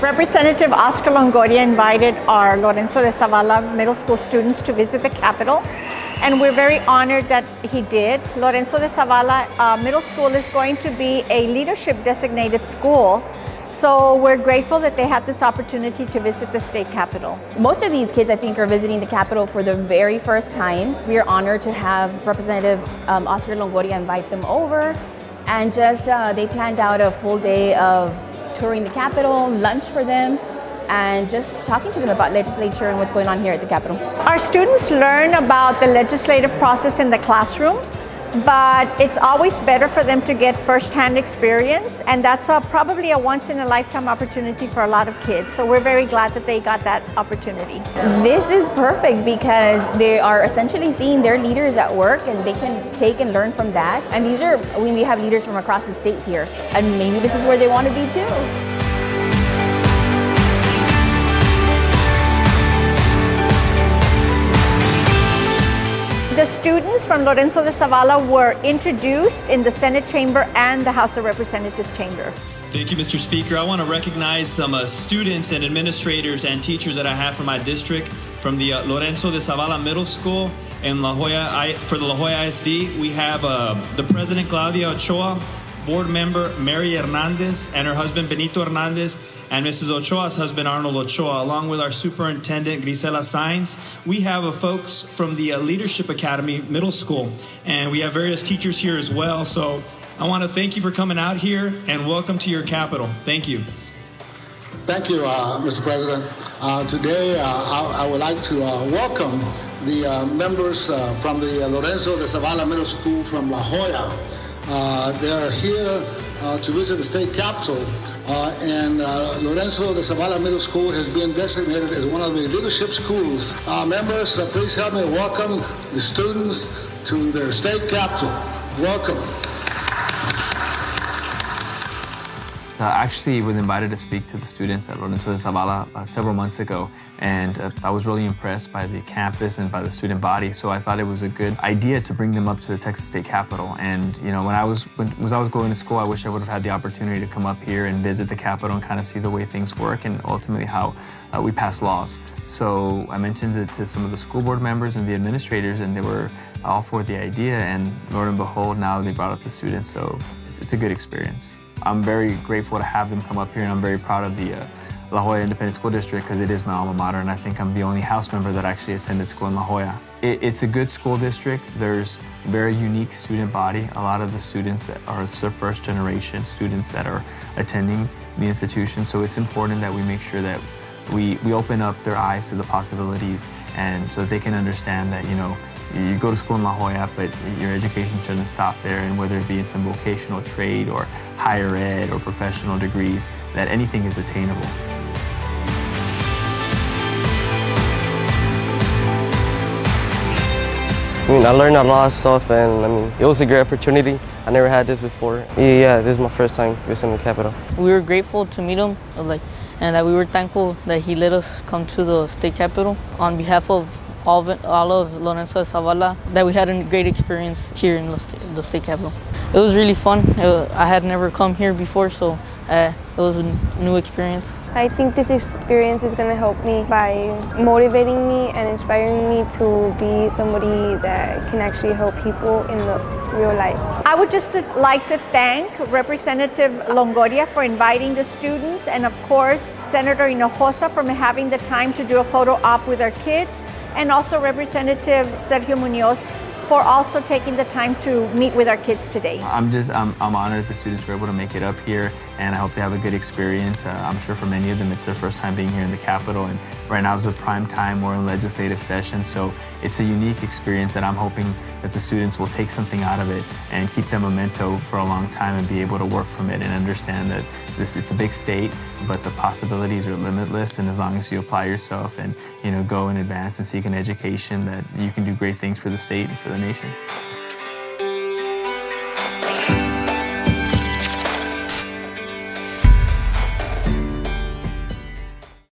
Representative Oscar Longoria invited our Lorenzo de Zavala middle school students to visit the Capitol, and we're very honored that he did. Lorenzo de Zavala Middle School is going to be a leadership designated school, so we're grateful that they had this opportunity to visit the state capitol. Most of these kids, I think, are visiting the Capitol for the very first time. We are honored to have Representative Oscar Longoria invite them over, and just they planned out a full day of touring the Capitol, lunch for them, and just talking to them about legislature and what's going on here at the Capitol. Our students learn about the legislative process in the classroom, but it's always better for them to get first-hand experience, and that's probably a once-in-a-lifetime opportunity for a lot of kids. So we're very glad that they got that opportunity. This is perfect because they are essentially seeing their leaders at work, and they can take and learn from that. And these are, we have leaders from across the state here, and maybe this is where they want to be too. The students from Lorenzo de Zavala were introduced in the Senate chamber and the House of Representatives chamber. Thank you, Mr. Speaker. I want to recognize some students and administrators and teachers that I have from my district, from the Lorenzo de Zavala Middle School in La Jolla. For the La Jolla ISD, we have the President Claudia Ochoa, Board Member Mary Hernandez, and her husband Benito Hernandez, and Mrs. Ochoa's husband Arnold Ochoa, along with our Superintendent Grisela Sainz. We have folks from the Leadership Academy Middle School, and we have various teachers here as well. So I want to thank you for coming out here, and welcome to your Capitol. Thank you. Thank you, Mr. President. Today, I would like to welcome the members from the Lorenzo de Zavala Middle School from La Jolla. They are here to visit the state capitol, and Lorenzo de Zavala Middle School has been designated as one of the leadership schools. Members, please help me welcome the students to their state capitol. Welcome. I actually was invited to speak to the students at Lorenzo de Zavala several months ago, and I was really impressed by the campus and by the student body, so I thought it was a good idea to bring them up to the Texas State Capitol. And you know, when I was going to school, I wish I would have had the opportunity to come up here and visit the Capitol and kind of see the way things work and ultimately how we pass laws. So I mentioned it to some of the school board members and the administrators, and they were all for the idea, and Lord and behold, now they brought up the students, so it's a good experience. I'm very grateful to have them come up here, and I'm very proud of the La Jolla Independent School District because it is my alma mater, and I think I'm the only House member that actually attended school in La Jolla. It's a good school district. There's a very unique student body. A lot of the students it's their first generation students that are attending the institution, so it's important that we make sure that we open up their eyes to the possibilities, and so that they can understand that, you know, you go to school in La Jolla, but your education shouldn't stop there, and whether it be in some vocational trade or higher ed or professional degrees, that anything is attainable. I learned a lot of stuff, and it was a great opportunity. I never had this before. Yeah, this is my first time visiting the Capitol. We were grateful to meet him, and that we were thankful that he let us come to the state capitol. On behalf of all of Lorenzo de Zavala, that we had a great experience here in the state capitol. It was really fun. I had never come here before, so it was a new experience. I think this experience is going to help me by motivating me and inspiring me to be somebody that can actually help people in the real life. I would just like to thank Representative Longoria for inviting the students, and of course Senator Hinojosa for having the time to do a photo op with our kids, and also Representative Sergio Munoz for also taking the time to meet with our kids today. I'm honored that the students were able to make it up here, and I hope they have a good experience. I'm sure for many of them it's their first time being here in the Capitol, and right now is a prime time. We're in legislative session, so it's a unique experience that I'm hoping that the students will take something out of it and keep their memento for a long time and be able to work from it and understand that it's a big state, but the possibilities are limitless, and as long as you apply yourself and go in advance and seek an education, that you can do great things for the state and for the nation.